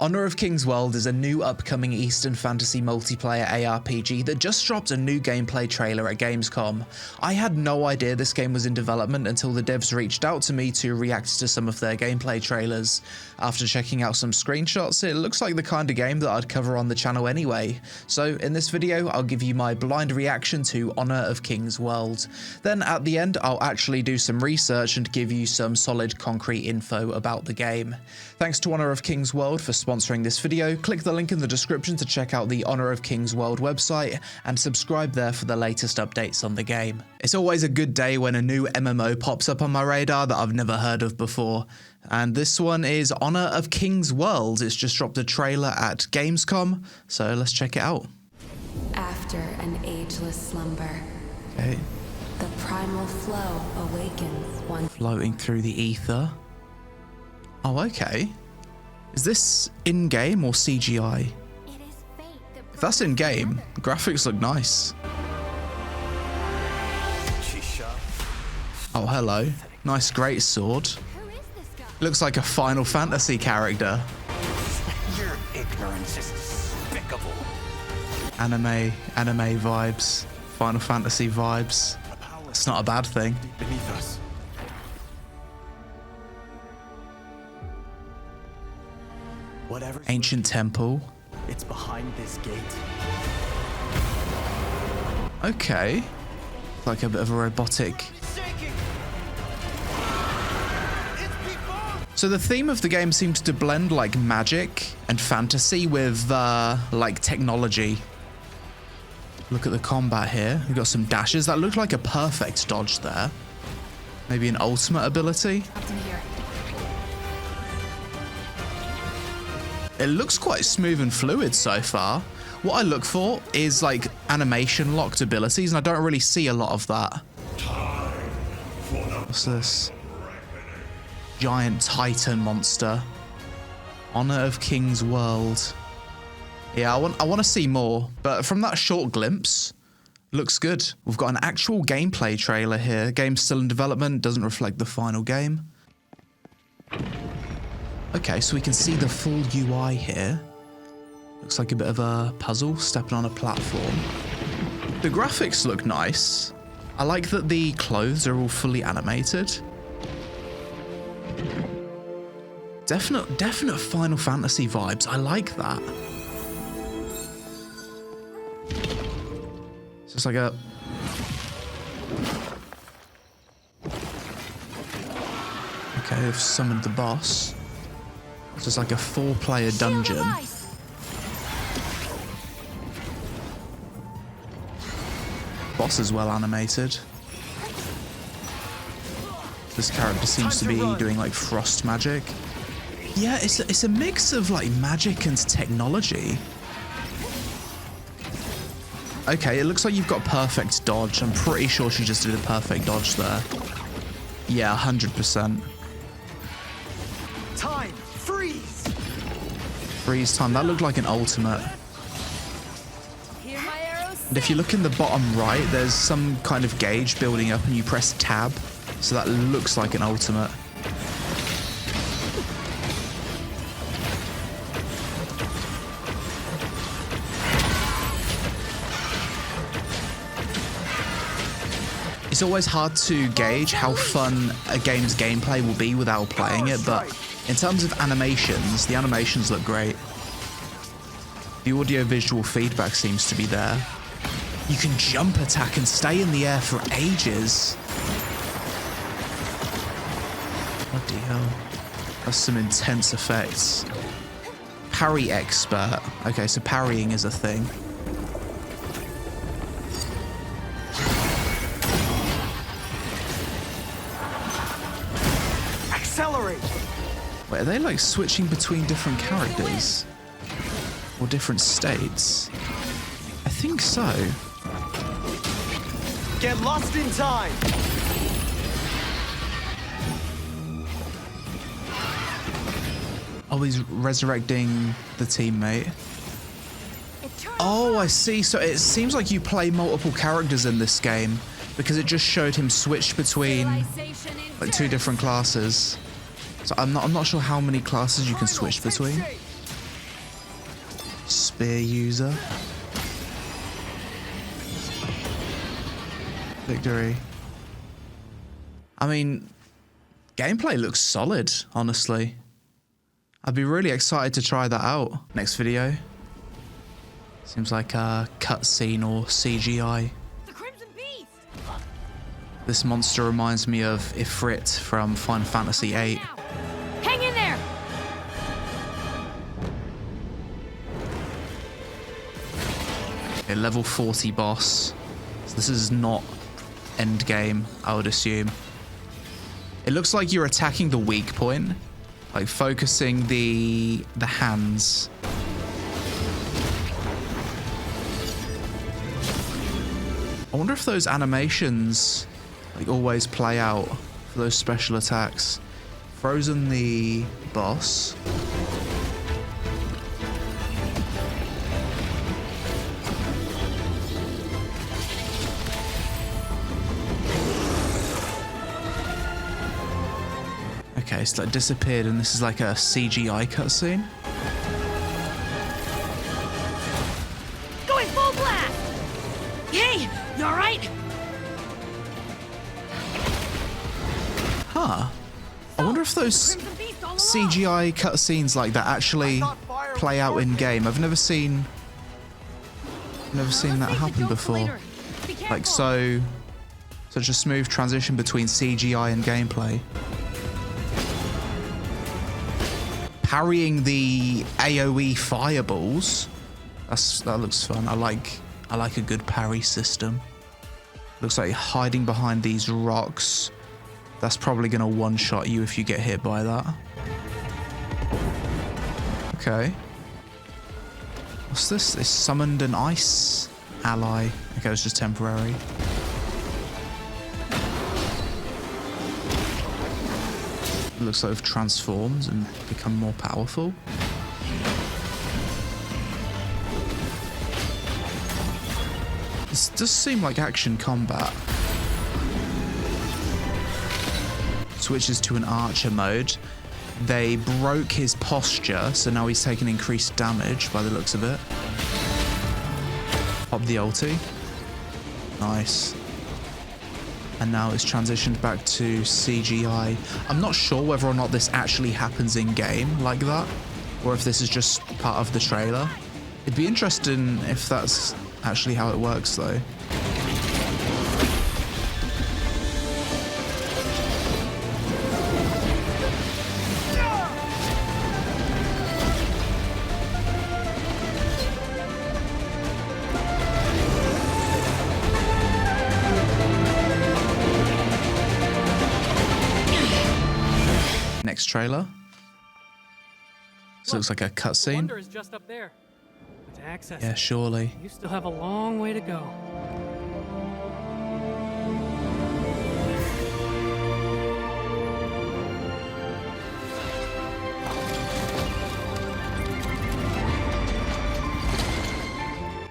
Honor of Kings World is a new upcoming Eastern Fantasy multiplayer ARPG that just dropped a new gameplay trailer at Gamescom. I had no idea this game was in development until the devs reached out to me to react to some of their gameplay trailers. After checking out some screenshots, it looks like the kind of game that I'd cover on the channel anyway. So in this video, I'll give you my blind reaction to Honor of Kings World. Then at the end, I'll actually do some research and give you some solid concrete info about the game. Thanks to Honor of Kings World for sponsoring this video. Click the link in the description to check out the Honor of Kings World website and subscribe there for the latest updates on the game. It's always a good day when a new MMO pops up on my radar that I've never heard of before. And this one is Honor of Kings World. It's just dropped a trailer at Gamescom, so let's check it out. After an ageless slumber, Okay. the primal flow awakens one. Floating through the ether. Oh, okay. Is this in-game or CGI? If that's in-game, the graphics look nice. Oh, hello. Nice great sword. Looks like a Final Fantasy character. Your ignorance is despicable. Anime vibes. Final Fantasy vibes. It's not a bad thing. Beneath us. Whatever. Ancient temple. It's behind this gate. Okay. Like a bit of a robotic. So the theme of the game seems to blend like magic and fantasy with like technology. Look at the combat here. We've got some dashes. That looked like a perfect dodge there. Maybe an ultimate ability. It looks quite smooth and fluid so far. What I look for is like animation locked abilities, and I don't really see a lot of that. What's this? Giant Titan monster. Honor of Kings World. Yeah, I want to see more, but from that short glimpse, looks good. We've got an actual gameplay trailer here. Game's still in development, doesn't reflect the final game. Okay, so we can see the full UI here. Looks like a bit of a puzzle, stepping on a platform. The graphics look nice. I like that the clothes are all fully animated. Definite Final Fantasy vibes. I like that. So it's like a... Okay, they've summoned the boss. So it's like a 4-player dungeon. Boss is well animated. This character seems to be doing like frost magic. Yeah, it's a mix of like magic and technology. Okay, it looks like you've got perfect dodge. I'm pretty sure she just did a perfect dodge there. Yeah, 100%. Time, freeze. Freeze time. That looked like an ultimate. And if you look in the bottom right, there's some kind of gauge building up, and you press tab. So that looks like an ultimate. It's always hard to gauge how fun a game's gameplay will be without playing it, but in terms of animations, the animations look great. The audio-visual feedback seems to be there. You can jump attack and stay in the air for ages. Bloody hell. That's some intense effects. Parry expert. Okay, so parrying is a thing. Accelerate. Wait, are they like switching between different characters? Or different states? I think so. Get lost in time. Oh, he's resurrecting the teammate. Oh, I see. So it seems like you play multiple characters in this game because it just showed him switch between like 2 different classes. So I'm not sure how many classes you can switch between. Spear user. Victory. I mean, gameplay looks solid, honestly. I'd be really excited to try that out. Next video. Seems like a cutscene or CGI. The Crimson Beast! This monster reminds me of Ifrit from Final Fantasy VIII. Hang in there! A level 40 boss. So this is not end game, I would assume. It looks like you're attacking the weak point, like focusing the hands. I wonder if those animations like always play out for those special attacks. Frozen the boss. Okay, it's like disappeared and this is like a CGI cutscene. Going full blast! Hey, you alright? Huh. I wonder if those Crimson Beast all along. CGI cutscenes like that actually play out in game. I've never seen that happen before. Like such a smooth transition between CGI and gameplay. Parrying the AoE fireballs. That looks fun. I like a good parry system. Looks like hiding behind these rocks. That's probably gonna one-shot you if you get hit by that. Okay. What's this? They summoned an ice ally. Okay, it's just temporary. It looks like they've transformed and become more powerful. This does seem like action combat. Switches to an archer mode. They broke his posture, so now he's taking increased damage by the looks of it. Pop the ulti. Nice. And now it's transitioned back to CGI. I'm not sure whether or not this actually happens in game like that, or if this is just part of the trailer. It'd be interesting if that's actually how it works though. Next trailer. This looks like a cutscene. Wonder is just up there. But to access Yeah, it, surely. you still have a long way to go.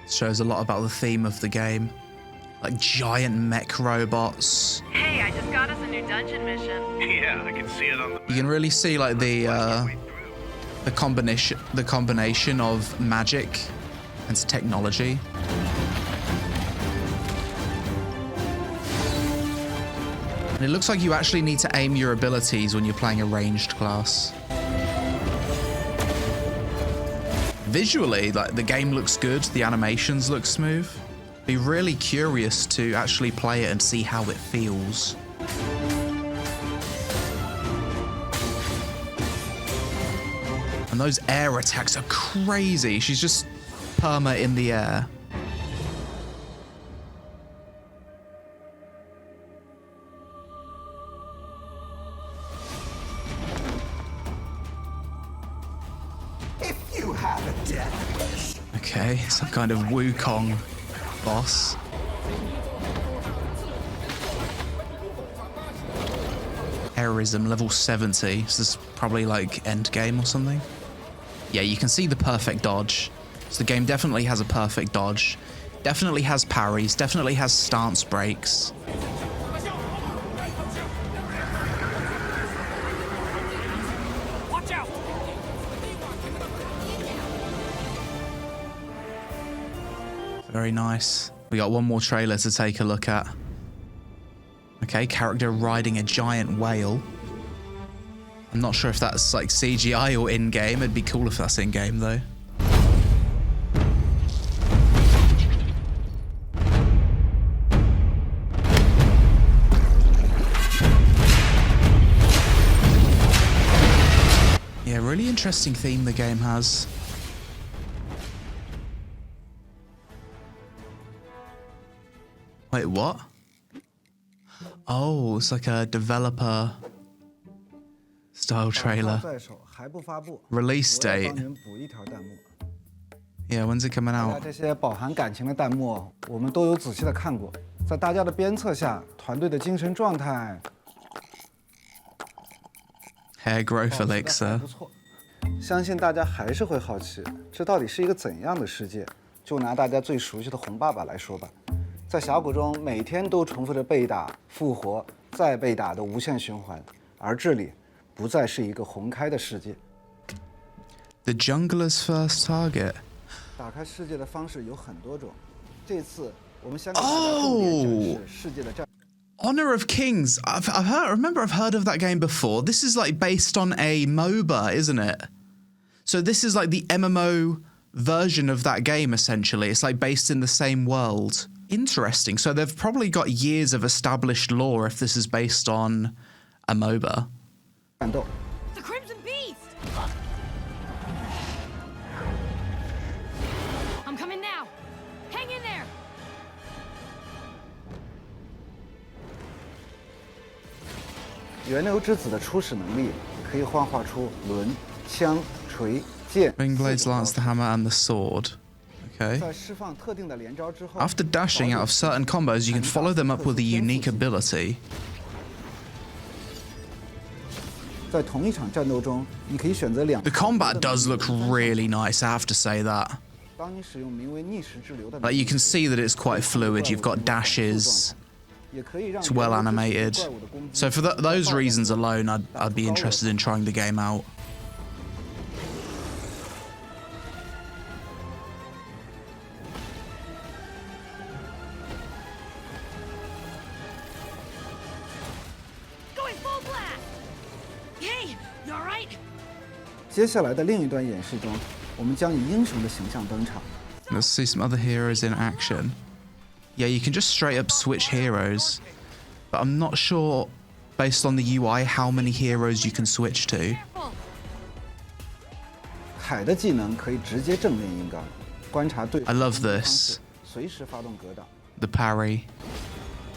Shows a lot about the theme of the game. Like giant mech robots. Hey, I just got us a new dungeon mission. Yeah, I can see it on the You can really see like the combination of magic and technology. And it looks like you actually need to aim your abilities when you're playing a ranged class. Visually, like the game looks good, the animations look smooth. Be really curious to actually play it and see how it feels. And those air attacks are crazy. She's just perma in the air. If you have a death wish. Okay, some kind of Wukong boss. Terrorism level 70. So this is probably like end game or something. Yeah, you can see the perfect dodge. So the game definitely has a perfect dodge. Definitely has parries. Definitely has stance breaks. Watch out! Very nice. We got one more trailer to take a look at. Okay, character riding a giant whale. I'm not sure if that's like CGI or in-game. It'd be cool if that's in-game though. Yeah, really interesting theme the game has. Wait, what? Oh, it's like a developer style trailer. Release date. Yeah, when's it coming out? 这些饱含感情的弹幕，我们都有仔细的看过。在大家的鞭策下，团队的精神状态 Hair growth elixir. 不错。相信大家还是会好奇，这到底是一个怎样的世界？就拿大家最熟悉的红爸爸来说吧，在峡谷中每天都重复着被打、复活、再被打的无限循环，而这里不再是一个红开的世界。The jungler's first target. 打开世界的方式有很多种，这次我们想给大家重点展示世界的战。Honor of Kings. I remember I've heard of that game before. This is like based on a MOBA, isn't it? So this is like the MMO version of that game, essentially. It's like based in the same world. Interesting. So they've probably got years of established lore if this is based on a MOBA. 战斗。 The Crimson Beast! I'm coming now. Hang in there. 源流之子的初始能力可以幻化出轮、枪、锤、剑。 Ring blades, lance, the hammer, and the sword. Okay. 在释放特定的连招之后 After dashing out of certain combos, you can follow them up with a unique ability. 在同一场战斗中，你可以选择两。 The combat does look really nice, I have to say that. 当你使用名为逆时之流的， Like you can see that it's quite fluid. You've got dashes. 也可以让 It's well animated. So for those reasons alone, I'd be interested in trying the game out. Going full blast! Hey, you alright? 接下来的另一段演示中，我们将以英雄的形象登场。 Let's see some other heroes in action. Yeah, you can just straight up switch heroes. But I'm not sure, based on the UI, how many heroes you can switch to. Careful. 海的技能可以直接正面硬刚，观察对手 I love 的 this. 随时发动格挡。 The parry.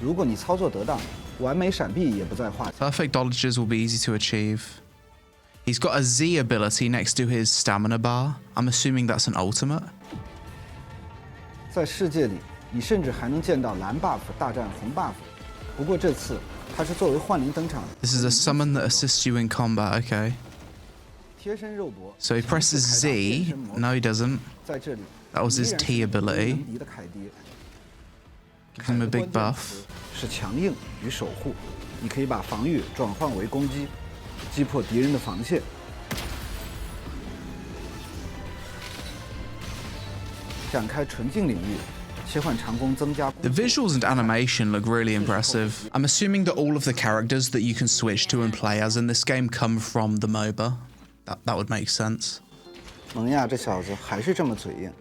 如果你操作得当，完美闪避也不在话下。 Perfect dodges will be easy to achieve. He's got a Z ability next to his stamina bar. I'm assuming that's an ultimate. 在世界里，你甚至还能见到蓝 buff 大战红 buff。不过这次，它是作为幻灵登场的。 This is a summon that assists you in combat, okay. 贴身肉搏。 So he presses Z. No, he doesn't. 在这里 That was his T ability. 能敌的凯蝶。 Give him a big buff. 是强硬与守护，你可以把防御转换为攻击，击破敌人的防线。展开纯净领域，切换长弓增加。 The visuals and animation look really impressive. I'm assuming that all of the characters that you can switch to and play as in this game come from the MOBA. That would make sense. 蒙亚这小子还是这么嘴硬。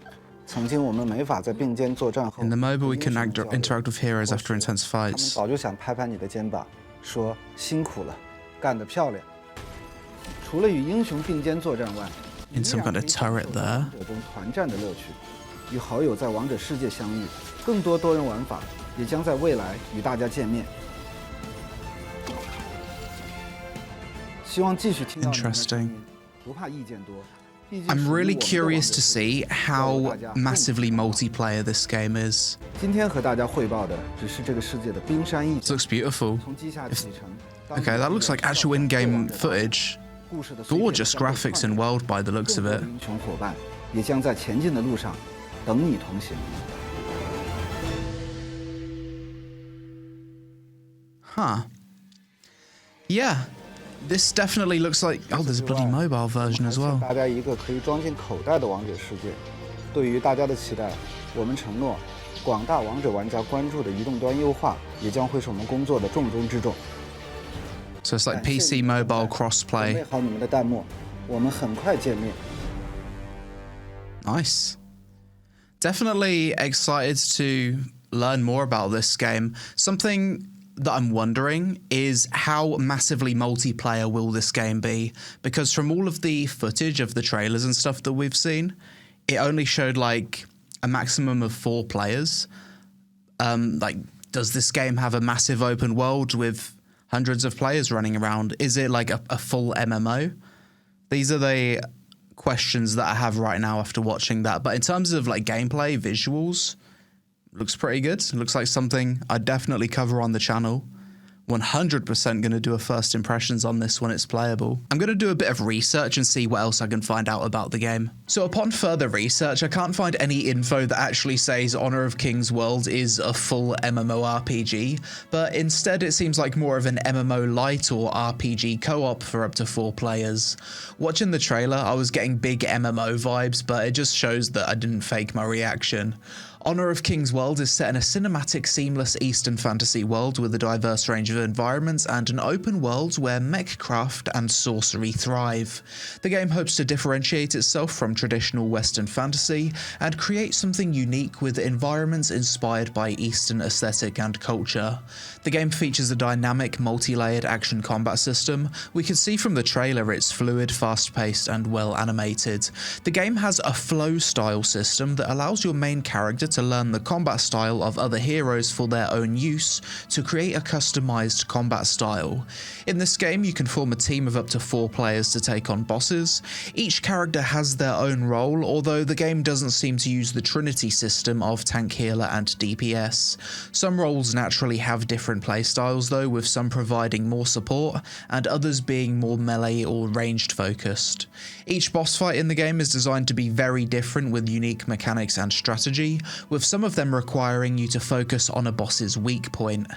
曾经我们没法在并肩作战后。 In the MOBA, we can interact with heroes after intense 他们 fights. 早就想拍拍你的肩膀，说辛苦了，干得漂亮。除了与英雄并肩作战外， In some kind of turret there. 王者中团战的乐趣，与好友在王者世界相遇，更多多人玩法也将在未来与大家见面。希望继续听到你们的声音，不怕意见多。 I'm really curious to see how massively multiplayer this game is. 今天和大家汇报的只是这个世界的冰山一 This 角。 looks beautiful. 从机下启程。 Okay, that looks like actual in-game footage. Gorgeous graphics and world by the looks of it. 英雄伙伴也将在前进的路上等你同行。 Huh. Yeah. This definitely looks like... Oh, there's a bloody mobile version as well. 大家一个可以装进口袋的王者世界，对于大家的期待我们承诺，广大王者玩家关注的移动端优化也将会是我们工作的重中之重。 So it's like 感谢 PC 你们的 mobile 准 crossplay. 备好你们的弹幕，我们很快见面。 Nice. Definitely excited to learn more about this game. Something that I'm wondering is how massively multiplayer will this game be? Because from all of the footage of the trailers and stuff that we've seen, it only showed like a maximum of 4 players. Like, does this game have a massive open world with hundreds of players running around? Is it like a full MMO? These are the questions that I have right now after watching that. But in terms of like gameplay, visuals, looks pretty good. Looks like something I'd definitely cover on the channel. 100% going to do a first impressions on this when it's playable. I'm going to do a bit of research and see what else I can find out about the game. So upon further research, I can't find any info that actually says Honor of Kings World is a full MMORPG, but instead it seems like more of an MMO light or RPG co-op for up to 4 players. Watching the trailer, I was getting big MMO vibes, but it just shows that I didn't fake my reaction. Honor of Kings World is set in a cinematic, seamless Eastern fantasy world with a diverse range of environments and an open world where Mechcraft and Sorcery thrive. The game hopes to differentiate itself from traditional Western fantasy and create something unique with environments inspired by Eastern aesthetic and culture. The game features a dynamic, multi-layered action combat system. We can see from the trailer it's fluid, fast-paced and well animated. The game has a flow style system that allows your main character to learn the combat style of other heroes for their own use to create a customized combat style. In this game, you can form a team of up to 4 players to take on bosses. Each character has their own role, although the game doesn't seem to use the Trinity system of tank, healer and DPS. Some roles naturally have different playstyles though, with some providing more support and others being more melee or ranged focused. Each boss fight in the game is designed to be very different with unique mechanics and strategy, with some of them requiring you to focus on a boss's weak point.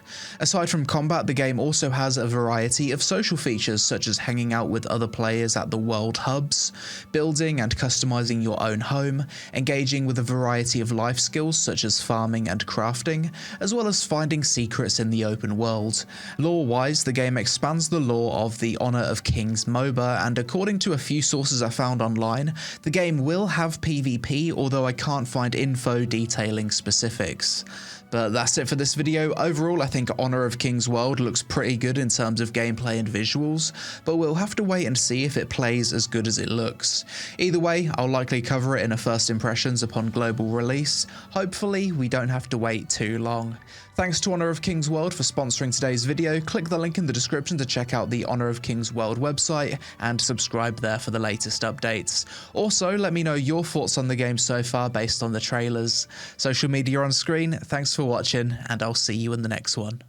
Aside from combat, the game also has a variety of social features such as hanging out with other players at the world hubs, building and customizing your own home, engaging with a variety of life skills such as farming and crafting, as well as finding secrets in the open world. Lore-wise, the game expands the lore of the Honor of Kings MOBA, and according to a few sources I found online, the game will have PvP, although I can't find info detailing specifics. But that's it for this video. Overall, I think Honor of Kings World looks pretty good in terms of gameplay and visuals, but we'll have to wait and see if it plays as good as it looks. Either way, I'll likely cover it in a first impressions upon global release. Hopefully, we don't have to wait too long. Thanks to Honor of Kings World for sponsoring today's video. Click the link in the description to check out the Honor of Kings World website and subscribe there for the latest updates. Also, let me know your thoughts on the game so far based on the trailers. Social media on screen. Thanks for watching, and I'll see you in the next one.